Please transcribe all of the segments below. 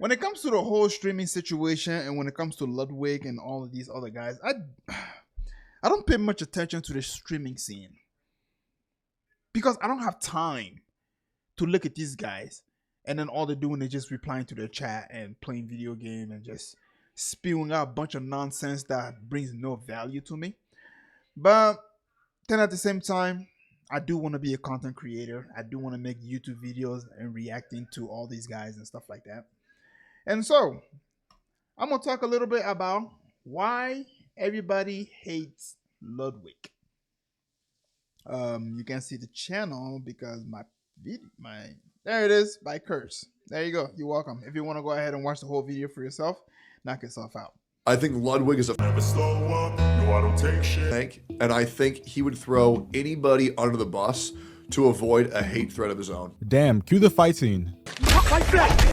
when it comes to the whole streaming situation, and when it comes to Ludwig and all of these other guys, I don't pay much attention to the streaming scene because I don't have time to look at these guys and then all they're doing is just replying to their chat and playing video game and just spewing out a bunch of nonsense that brings no value to me. But then at the same time, I do want to be a content creator. I do want to make YouTube videos and reacting to all these guys and stuff like that. And so I'm gonna talk a little bit about why everybody hates Ludwig. You can see the channel because my there it is by Curse. There you go. You're welcome. If you want to go ahead and watch the whole video for yourself, knock yourself out. I think Ludwig is a never slow up. No, I don't take shit. And I think he would throw anybody under the bus to avoid a hate threat of his own. Damn, cue the fight scene. Fight back!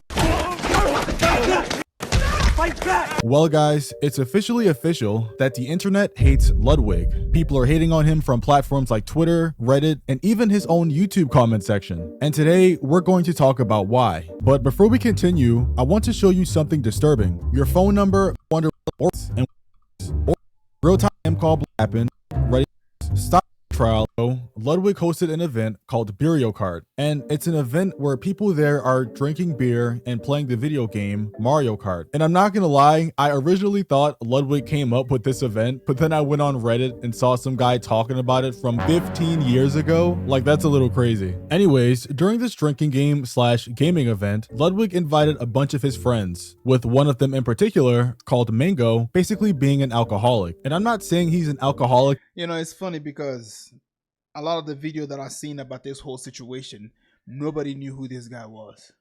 Fight back! Well guys, it's officially official that the internet hates Ludwig. People are hating on him from platforms like Twitter, Reddit, and even his own YouTube comment section. And today, we're going to talk about why. But before we continue, I want to show you something disturbing. Your phone number, and real-time call happened. Ready? Stop trial. Ludwig hosted an event called Burial Kart, and it's an event where people there are drinking beer and playing the video game Mario Kart. And I'm not gonna lie, I originally thought Ludwig came up with this event, but then I went on Reddit and saw some guy talking about it from 15 years ago. Like, that's a little crazy. Anyways, during this drinking game / gaming event, Ludwig invited a bunch of his friends, with one of them in particular called Mango basically being an alcoholic. And I'm not saying he's an alcoholic. You know, it's funny because a lot of the video that I've seen about this whole situation, nobody knew who this guy was.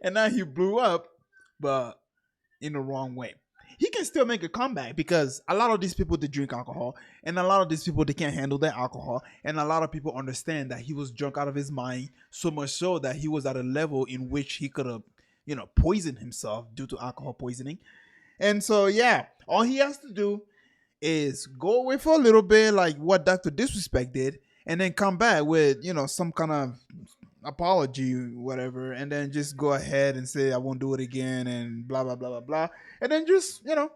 And now he blew up, but in the wrong way. He can still make a comeback because a lot of these people, they drink alcohol, and a lot of these people, they can't handle their alcohol, and a lot of people understand that he was drunk out of his mind, so much so that he was at a level in which he could have, you know, poisoned himself due to alcohol poisoning. And so, yeah, all he has to do is go away for a little bit, like what Dr. Disrespect did, and then come back with, you know, some kind of apology, whatever, and then just go ahead and say, I won't do it again, and blah, blah, blah, blah, blah. And then just, you know,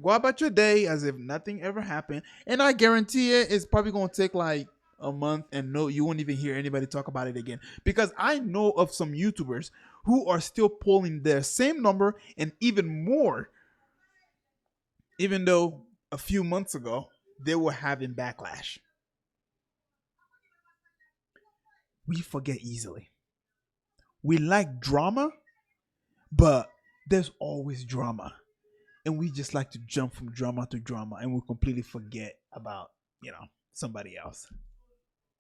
go about your day as if nothing ever happened. And I guarantee it's probably going to take like a month, and no, you won't even hear anybody talk about it again. Because I know of some YouTubers who are still pulling their same number and even more, even though a few months ago, they were having backlash. We forget easily. We like drama, but there's always drama. And we just like to jump from drama to drama, and we completely forget about, you know, somebody else.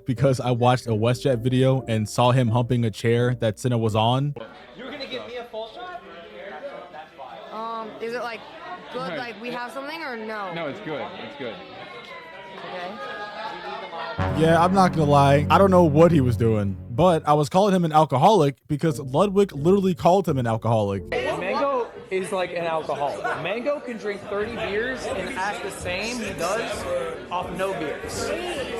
Because I watched a WestJet video and saw him humping a chair that Senna was on. You're gonna give me a full shot? Is it like good, like we have something, or no? No, it's good. It's good. Okay. Yeah, I'm not gonna lie, I don't know what he was doing, but I was calling him an alcoholic because Ludwig literally called him an alcoholic. Mango is like an alcoholic. Mango can drink 30 beers and act the same he does off no beers.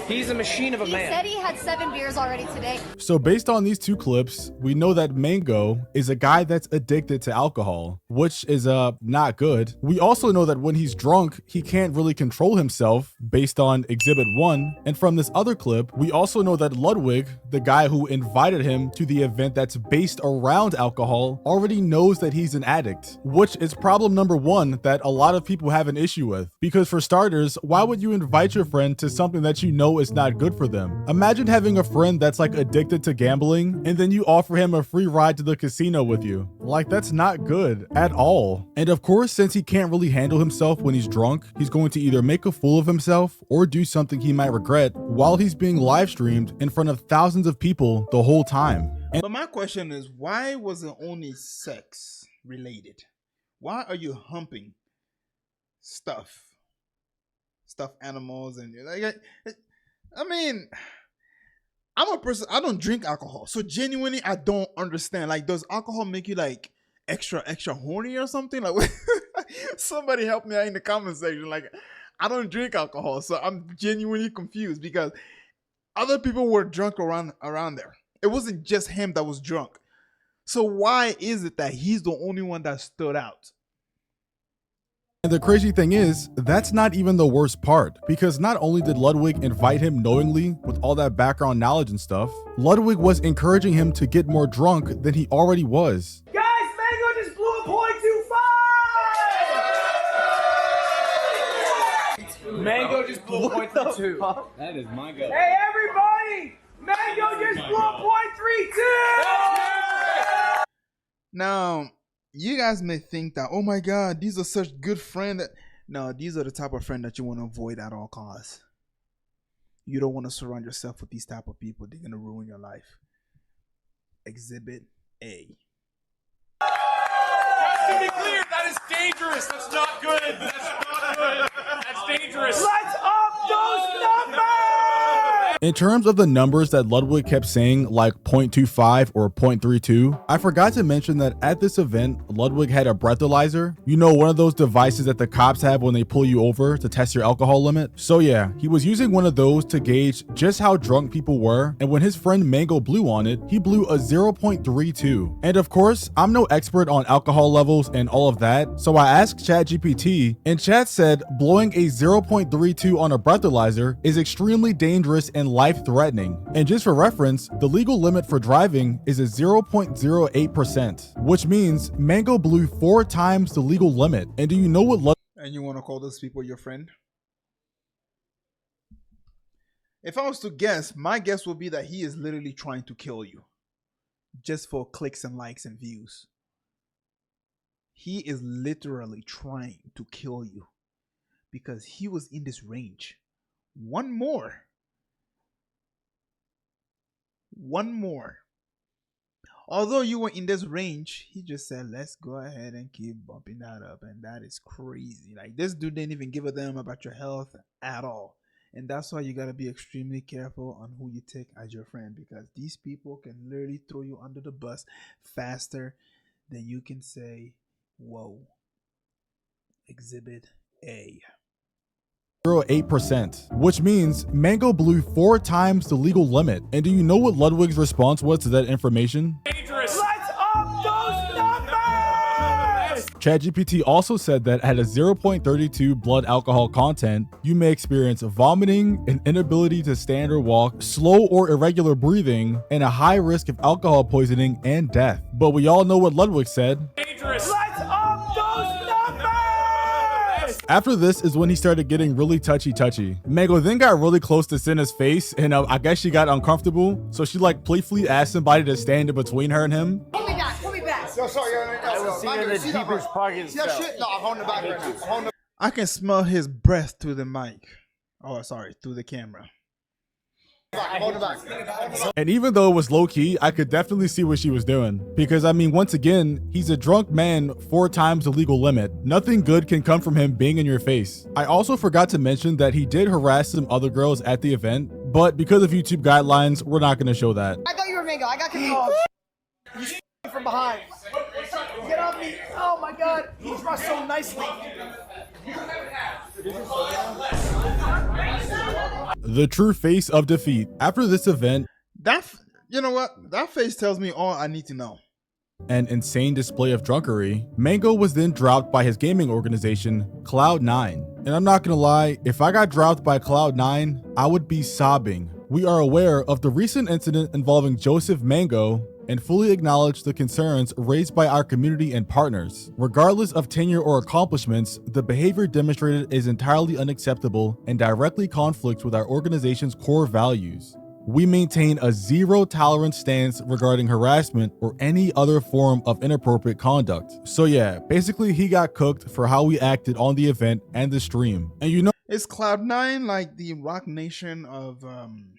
He's a machine of a man. He said he had 7 beers already today. So based on these two clips, we know that Mango is a guy that's addicted to alcohol, which is not good. We also know that when he's drunk, he can't really control himself based on Exhibit 1. And from this other clip, we also know that Ludwig, the guy who invited him to the event that's based around alcohol, already knows that he's an addict, which is problem number 1 that a lot of people have an issue with. Because for starters, why would you invite your friend to something that you know is not good for them? Imagine having a friend that's like addicted to gambling and then you offer him a free ride to the casino with you. Like, that's not good at all. And of course, since he can't really handle himself when he's drunk, he's going to either make a fool of himself or do something he might regret while he's being live streamed in front of thousands of people the whole time. But my question is, why was it only sex related? Why are you humping stuffed animals? And like, I mean, I'm a person, I don't drink alcohol, so genuinely I don't understand. Like, does alcohol make you like extra horny or something? Like, somebody help me out in the comment section. Like, I don't drink alcohol, so I'm genuinely confused because other people were drunk around there. It wasn't just him that was drunk. So why is it that he's the only one that stood out? And the crazy thing is, that's not even the worst part, because not only did Ludwig invite him knowingly with all that background knowledge and stuff, Ludwig was encouraging him to get more drunk than he already was. Guys, Mango just blew a .25! Mango just blew a .32. That is my go. Hey, everybody! Mango just blew a .32! Now, you guys may think that, oh my God, these are such good friends. No, these are the type of friend that you want to avoid at all costs. You don't want to surround yourself with these type of people. They're going to ruin your life. Exhibit A. To be clear, that is dangerous. That's not good. That's not good. That's dangerous. Let's up those numbers! In terms of the numbers that Ludwig kept saying, like 0.25 or 0.32, I forgot to mention that at this event, Ludwig had a breathalyzer. You know, one of those devices that the cops have when they pull you over to test your alcohol limit. So yeah, he was using one of those to gauge just how drunk people were. And when his friend Mango blew on it, he blew a 0.32. And of course, I'm no expert on alcohol levels and all of that. So I asked ChatGPT, and Chat said blowing a 0.32 on a breathalyzer is extremely dangerous and life-threatening. And just for reference, the legal limit for driving is a 0.08%, which means Mango blew 4 times the legal limit. And do you know what And you want to call those people your friend? If I was to guess, my guess would be that he is literally trying to kill you. Just for clicks and likes and views. He is literally trying to kill you. Because he was in this range. One more. Although you were in this range, he just said, let's go ahead and keep bumping that up. And that is crazy. Like, this dude didn't even give a damn about your health at all. And that's why you got to be extremely careful on who you take as your friend. Because these people can literally throw you under the bus faster than you can say, whoa. Exhibit A. 0.08%, which means Mango blew 4 times the legal limit. And do you know what Ludwig's response was to that information? Dangerous. Let's up those numbers! ChatGPT also said that at a 0.32 blood alcohol content, you may experience vomiting, an inability to stand or walk, slow or irregular breathing, and a high risk of alcohol poisoning and death. But we all know what Ludwig said. Dangerous. Let's up those numbers! After this is when he started getting really touchy. Mango then got really close to Senna's face, and I guess she got uncomfortable, so she like playfully asked somebody to stand in between her and him. Pull me back, pull me back. Yo, sorry, I will see you in the deepest pockets. Yeah, shit, no, I'm holding the back right now. I'm holding the I can smell his breath through the mic. Oh, sorry, through the camera. back. I'm holding the back. And even though it was low-key, I could definitely see what she was doing. Because I mean, once again, he's a drunk man 4 times the legal limit. Nothing good can come from him being in your face. I also forgot to mention that he did harass some other girls at the event, but because of YouTube guidelines, we're not going to show that. I thought you were Mango. I got confused. You from behind. Get off me. Oh my god. He dressed so nicely. The true face of defeat. After this event, You know what? That face tells me all I need to know. an insane display of drunkery, Mango was then dropped by his gaming organization, Cloud9. And I'm not gonna lie, if I got dropped by Cloud9, I would be sobbing. We are aware of the recent incident involving Joseph Mango and fully acknowledge the concerns raised by our community and partners. Regardless of tenure or accomplishments, the behavior demonstrated is entirely unacceptable and directly conflicts with our organization's core values. We maintain a zero tolerance stance regarding harassment or any other form of inappropriate conduct. So yeah, basically he got cooked for how we acted on the event and the stream. And you know, Is Cloud9 like the Rock Nation of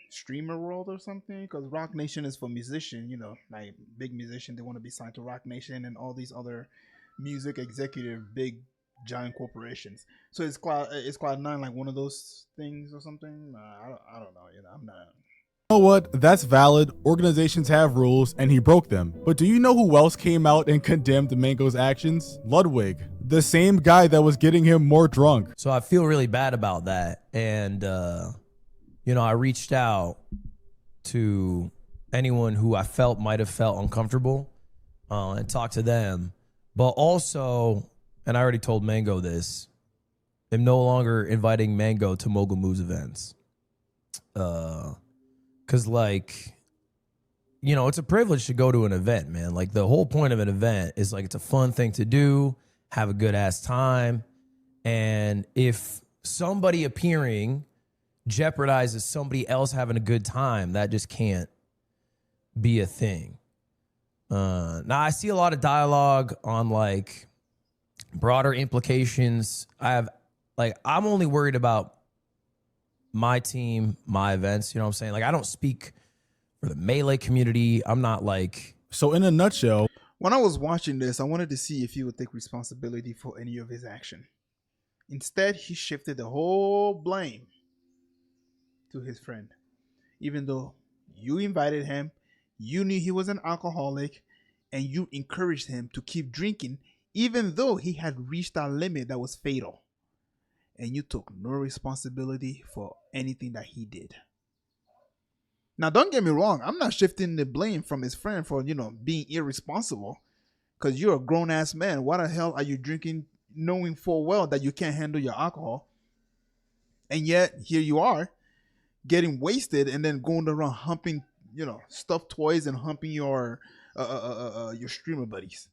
streamer world or something? Because Rock Nation is for musician, you know, like big musician, they want to be signed to Rock Nation and all these other music executive big giant corporations. So is Cloud9 like one of those things or something? I don't know. You know, I'm not. you know what? That's valid. Organizations have rules and he broke them. But do you know who else came out and condemned Mango's actions? Ludwig, the same guy that was getting him more drunk. So I feel really bad about that. And, you know, I reached out to anyone who I felt might have felt uncomfortable and talk to them. But also, and I already told Mango this, I'm no longer inviting Mango to Mogul Moves events. Because, like, you know, it's a privilege to go to an event, man. Like, the whole point of an event is, like, it's a fun thing to do, have a good-ass time. And if somebody appearing jeopardizes somebody else having a good time, that just can't be a thing. Now, I see a lot of dialogue on, like, broader implications. I'm only worried about my team, my events, you know what I'm saying? Like, I don't speak for the Melee community. I'm not like... So in a nutshell, when I was watching this, I wanted to see if he would take responsibility for any of his action. Instead, he shifted the whole blame to his friend. Even though you invited him, you knew he was an alcoholic, and you encouraged him to keep drinking, even though he had reached a limit that was fatal. And you took no responsibility for anything that he did. Now, don't get me wrong. I'm not shifting the blame from his friend for, being irresponsible. Because you're a grown-ass man. Why the hell are you drinking knowing full well that you can't handle your alcohol? And yet, here you are, getting wasted and then going around humping, stuffed toys and humping your streamer buddies.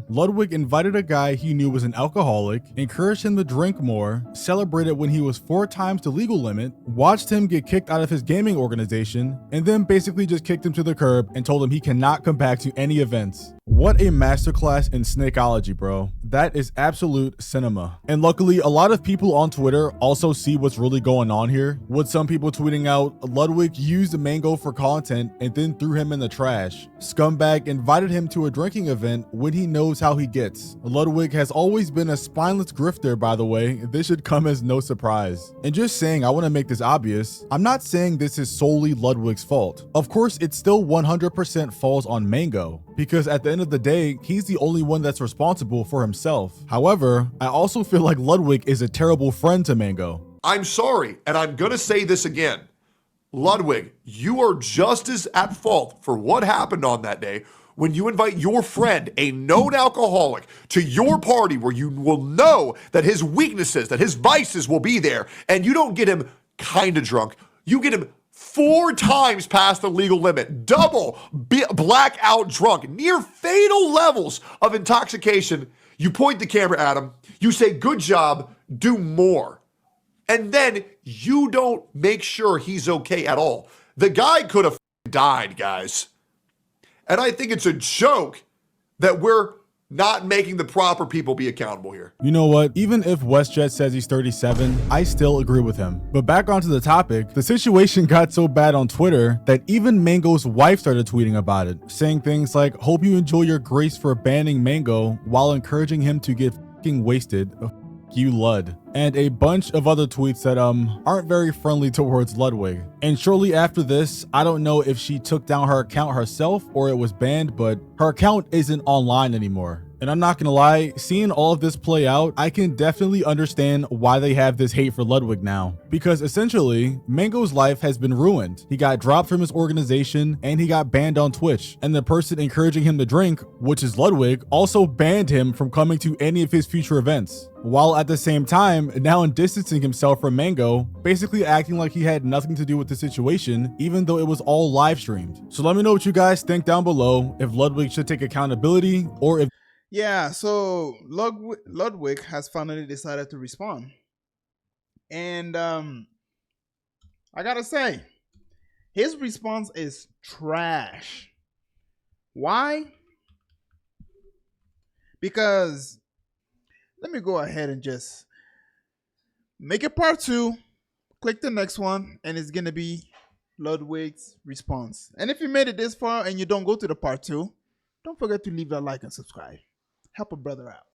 Ludwig invited a guy he knew was an alcoholic, encouraged him to drink more, celebrated when he was 4 times the legal limit, watched him get kicked out of his gaming organization, and then basically just kicked him to the curb and told him he cannot come back to any events. What a masterclass in snakeology, bro. That is absolute cinema. And luckily, a lot of people on Twitter also see what's really going on here, with some people tweeting out, Ludwig used Mango for content and then threw him in the trash. Scumbag invited him to a drinking event when he knows how he gets. Ludwig has always been a spineless grifter, by the way. This should come as no surprise. And just saying, I want to make this obvious, I'm not saying this is solely Ludwig's fault. Of course, it still 100% falls on Mango, because at the end of the day, he's the only one that's responsible for himself. However, I also feel like Ludwig is a terrible friend to Mango. I'm sorry, and I'm gonna say this again. Ludwig, you are just as at fault for what happened on that day when you invite your friend, a known alcoholic, to your party where you will know that his weaknesses, that his vices will be there, and you don't get him kind of drunk. You get him 4 times past the legal limit, double blackout drunk, near fatal levels of intoxication. You point the camera at him, you say, good job, do more. And then you don't make sure he's okay at all. The guy could have died, guys. And I think it's a joke that we're not making the proper people be accountable here. You know what? Even if WestJet says he's 37, I still agree with him. But back onto the topic, the situation got so bad on Twitter that even Mango's wife started tweeting about it, saying things like, hope you enjoy your grace for banning Mango, while encouraging him to get fucking wasted. You Lud, and a bunch of other tweets that aren't very friendly towards Ludwig. And shortly after this, I don't know if she took down her account herself or it was banned, but her account isn't online anymore. And I'm not gonna lie, seeing all of this play out, I can definitely understand why they have this hate for Ludwig now. Because essentially, Mango's life has been ruined. He got dropped from his organization and he got banned on Twitch. And the person encouraging him to drink, which is Ludwig, also banned him from coming to any of his future events. While at the same time, now distancing himself from Mango, basically acting like he had nothing to do with the situation, even though it was all live streamed. So let me know what you guys think down below, if Ludwig should take accountability or if... Yeah, so Ludwig has finally decided to respond. And I gotta say, his response is trash. Why? Because, let me go ahead and just make it part 2, click the next one, and it's gonna be Ludwig's response. And if you made it this far and you don't go to the part 2, don't forget to leave that like and subscribe. Help a brother out.